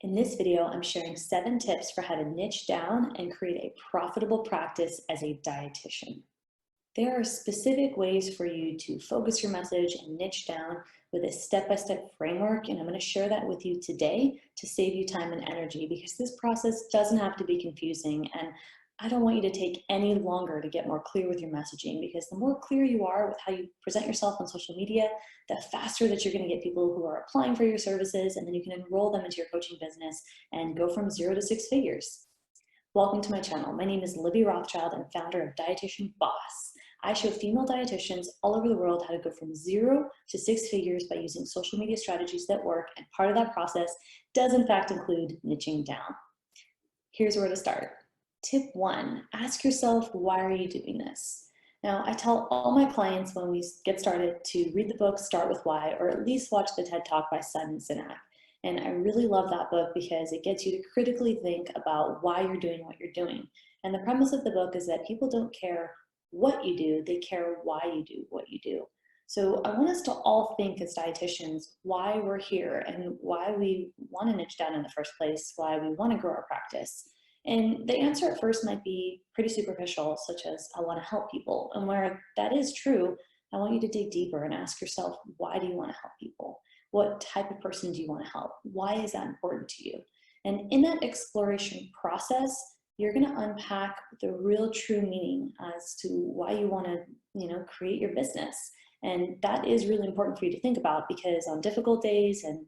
In this video, I'm sharing 7 tips for how to niche down and create a profitable practice as a dietitian. There are specific ways for you to focus your message and niche down with a step-by-step framework, and I'm going to share that with you today to save you time and energy because this process doesn't have to be confusing, and I don't want you to take any longer to get more clear with your messaging, because the more clear you are with how you present yourself on social media, the faster that you're going to get people who are applying for your services, and then you can enroll them into your coaching business and go from 0 to 6 figures. Welcome to my channel. My name is Libby Rothschild and founder of Dietitian Boss. I show female dietitians all over the world how to go from 0 to 6 figures by using social media strategies that work, and part of that process does in fact include niching down. Here's where to start. Tip 1, ask yourself, why are you doing this? Now, I tell all my clients when we get started to read the book Start With Why, or at least watch the TED Talk by Simon Sinek. And I really love that book because it gets you to critically think about why you're doing what you're doing. And the premise of the book is that people don't care what you do, they care why you do what you do. So I want us to all think as dietitians why we're here and why we want to niche down in the first place, why we want to grow our practice. And the answer at first might be pretty superficial, such as, I want to help people. And where that is true, I want you to dig deeper and ask yourself, why do you want to help people? What type of person do you want to help? Why is that important to you? And in that exploration process, you're going to unpack the real true meaning as to why you want to, create your business. And that is really important for you to think about, because on difficult days and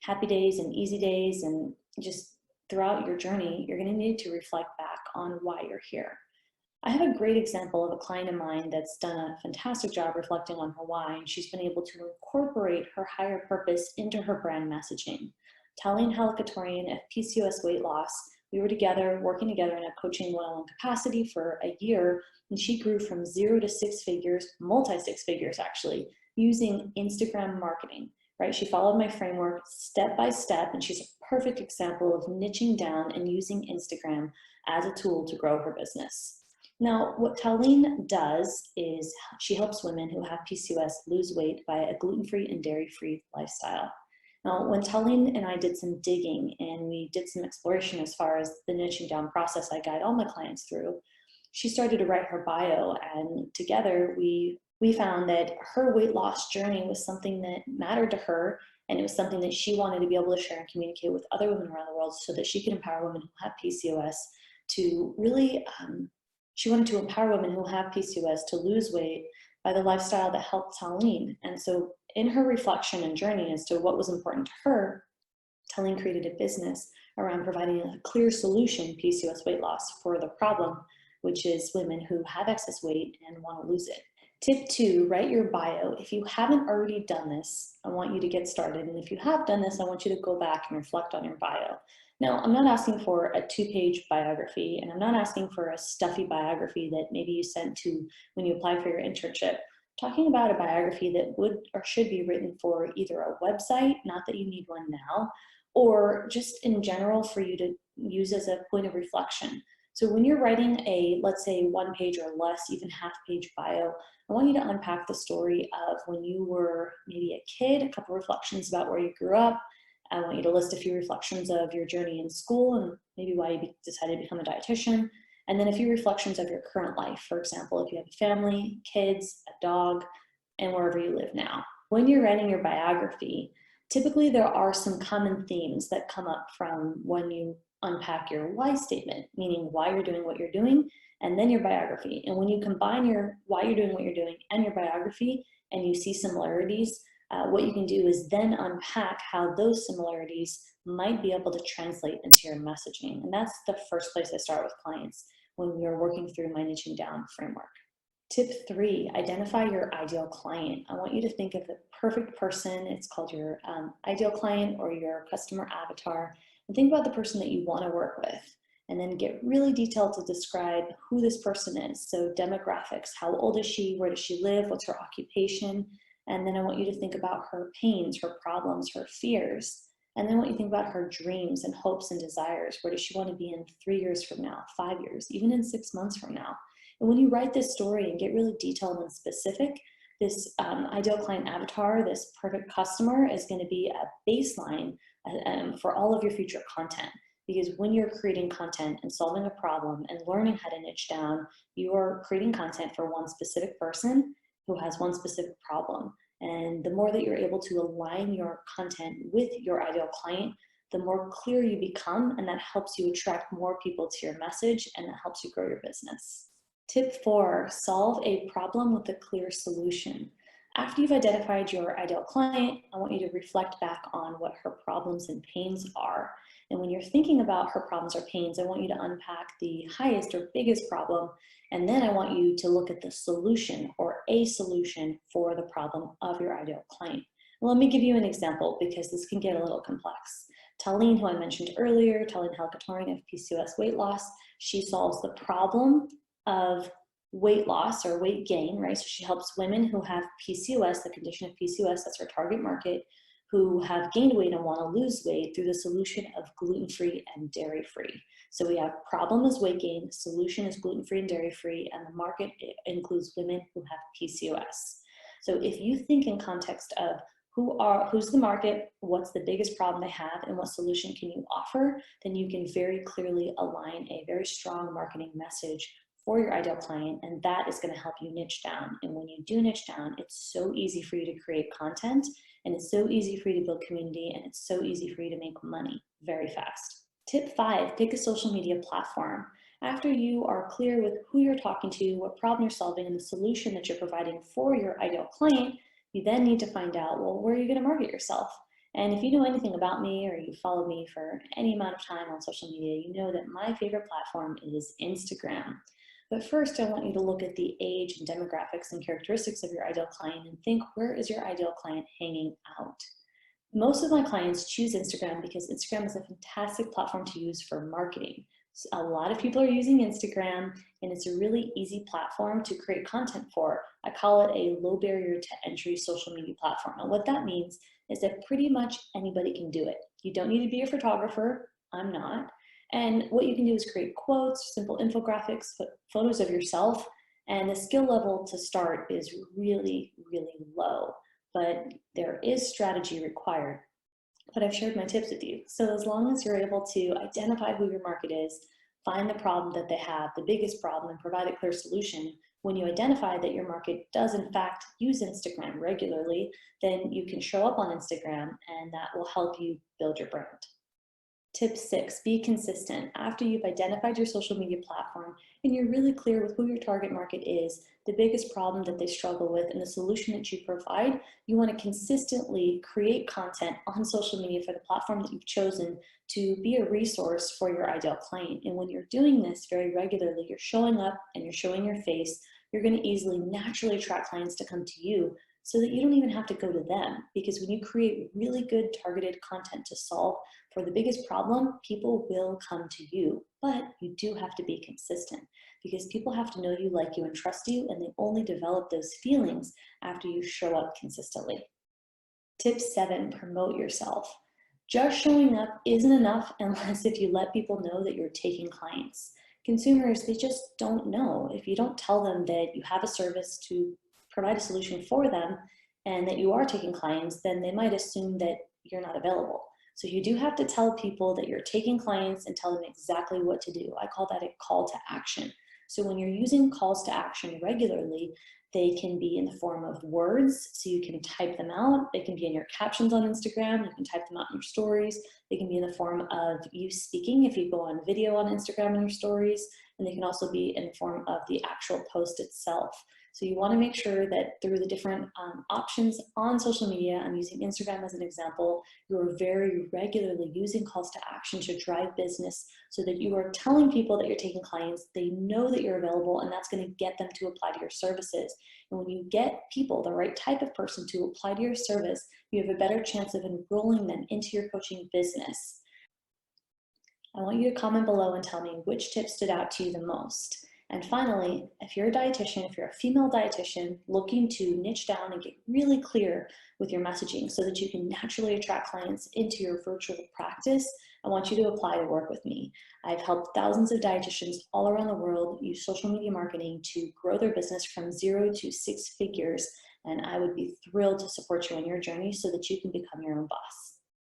happy days and easy days and just throughout your journey, you're going to need to reflect back on why you're here. I have a great example of a client of mine that's done a fantastic job reflecting on her why, and she's been able to incorporate her higher purpose into her brand messaging. Talene Halakatorian of PCOS Weight Loss, we were together, working together in a coaching one-on-one capacity for a year, and she grew from 0 to 6 figures, multi-6 figures actually, using Instagram marketing. Right? She followed my framework step by step, and she's a perfect example of niching down and using Instagram as a tool to grow her business. Now, what Talene does is she helps women who have PCOS lose weight by a gluten-free and dairy-free lifestyle. Now, when Talene and I did some digging and we did some exploration as far as the niching down process I guide all my clients through, she started to write her bio, and together we found that her weight loss journey was something that mattered to her, and it was something that she wanted to be able to share and communicate with other women around the world so that she could empower women who have PCOS to really, she wanted to empower women who have PCOS to lose weight by the lifestyle that helped Talene. And so in her reflection and journey as to what was important to her, Talene created a business around providing a clear solution, PCOS weight loss, for the problem, which is women who have excess weight and want to lose it. Tip 2, write your bio. If you haven't already done this, I want you to get started. And if you have done this, I want you to go back and reflect on your bio. Now, I'm not asking for a 2-page biography, and I'm not asking for a stuffy biography that maybe you sent to when you applied for your internship. I'm talking about a biography that would or should be written for either a website, not that you need one now, or just in general for you to use as a point of reflection. So when you're writing a, let's say, 1-page or less, even half-page bio, I want you to unpack the story of when you were maybe a kid, a couple reflections about where you grew up. I want you to list a few reflections of your journey in school and maybe why you decided to become a dietitian. And then a few reflections of your current life. For example, if you have a family, kids, a dog, and wherever you live now. When you're writing your biography, typically there are some common themes that come up from when you unpack your why statement, meaning why you're doing what you're doing, and then your biography. And when you combine your why you're doing what you're doing and your biography, and you see similarities, what you can do is then unpack how those similarities might be able to translate into your messaging. And that's the first place I start with clients when we are working through my niching down framework. Tip 3, identify your ideal client. I want you to think of the perfect person. It's called your ideal client or your customer avatar. And think about the person that you want to work with, and then get really detailed to describe who this person is. So demographics, how old is she, where does she live, what's her occupation, and then I want you to think about her pains, her problems, her fears, and then I want you to think about her dreams and hopes and desires. Where does she want to be in 3 years from now, 5 years, even in 6 months from now? And when you write this story and get really detailed and specific, This ideal client avatar, this perfect customer, is going to be a baseline for all of your future content. Because when you're creating content and solving a problem and learning how to niche down, you are creating content for one specific person who has one specific problem. And the more that you're able to align your content with your ideal client, the more clear you become, and that helps you attract more people to your message, and that helps you grow your business. Tip 4, solve a problem with a clear solution. After you've identified your ideal client, I want you to reflect back on what her problems and pains are. And when you're thinking about her problems or pains, I want you to unpack the highest or biggest problem, and then I want you to look at the solution or a solution for the problem of your ideal client. Well, let me give you an example because this can get a little complex. Talene, who I mentioned earlier, Talene Halkatorian of PCOS Weight Loss, she solves the problem of weight loss or weight gain, right? So she helps women who have PCOS, the condition of PCOS, that's her target market, who have gained weight and want to lose weight through the solution of gluten-free and dairy-free. So we have problem is weight gain, solution is gluten-free and dairy-free, and the market includes women who have PCOS. So if you think in context of who's the market, what's the biggest problem they have, and what solution can you offer, then you can very clearly align a very strong marketing message for your ideal client, and that is going to help you niche down. And when you do niche down, it's so easy for you to create content, and it's so easy for you to build community, and it's so easy for you to make money very fast. Tip 5, pick a social media platform. After you are clear with who you're talking to, what problem you're solving, and the solution that you're providing for your ideal client, you then need to find out, well, where are you going to market yourself? And if you know anything about me or you follow me for any amount of time on social media, you know that my favorite platform is Instagram. But first, I want you to look at the age and demographics and characteristics of your ideal client and think, where is your ideal client hanging out? Most of my clients choose Instagram because Instagram is a fantastic platform to use for marketing. So a lot of people are using Instagram, and it's a really easy platform to create content for. I call it a low barrier to entry social media platform. And what that means is that pretty much anybody can do it. You don't need to be a photographer. I'm not. And what you can do is create quotes, simple infographics, photos of yourself, and the skill level to start is really, really low. But there is strategy required. But I've shared my tips with you. So as long as you're able to identify who your market is, find the problem that they have, the biggest problem, and provide a clear solution, when you identify that your market does in fact use Instagram regularly, then you can show up on Instagram, and that will help you build your brand. Tip 6, be consistent. After you've identified your social media platform and you're really clear with who your target market is, the biggest problem that they struggle with, and the solution that you provide, you want to consistently create content on social media for the platform that you've chosen to be a resource for your ideal client. And when you're doing this very regularly, you're showing up and you're showing your face, you're going to easily naturally attract clients to come to you, so that you don't even have to go to them. Because when you create really good targeted content to solve for the biggest problem, people will come to you. But you do have to be consistent, because people have to know you, like you, and trust you, and they only develop those feelings after you show up consistently. Tip 7, promote yourself. Just showing up isn't enough unless if you let people know that you're taking clients. Consumers, they just don't know. If you don't tell them that you have a service to provide a solution for them and that you are taking clients, then they might assume that you're not available. So you do have to tell people that you're taking clients and tell them exactly what to do. I call that a call to action. So when you're using calls to action regularly, they can be in the form of words, so you can type them out. They can be in your captions on Instagram. You can type them out in your stories. They can be in the form of you speaking if you go on video on Instagram in your stories. And they can also be in the form of the actual post itself. So you want to make sure that through the different options on social media, I'm using Instagram as an example, you're very regularly using calls to action to drive business, so that you are telling people that you're taking clients, they know that you're available, and that's going to get them to apply to your services. And when you get people, the right type of person, to apply to your service, you have a better chance of enrolling them into your coaching business. I want you to comment below and tell me which tip stood out to you the most. And finally, if you're a dietitian, if you're a female dietitian looking to niche down and get really clear with your messaging so that you can naturally attract clients into your virtual practice, I want you to apply to work with me. I've helped thousands of dietitians all around the world use social media marketing to grow their business from 0 to 6 figures. And I would be thrilled to support you on your journey so that you can become your own boss.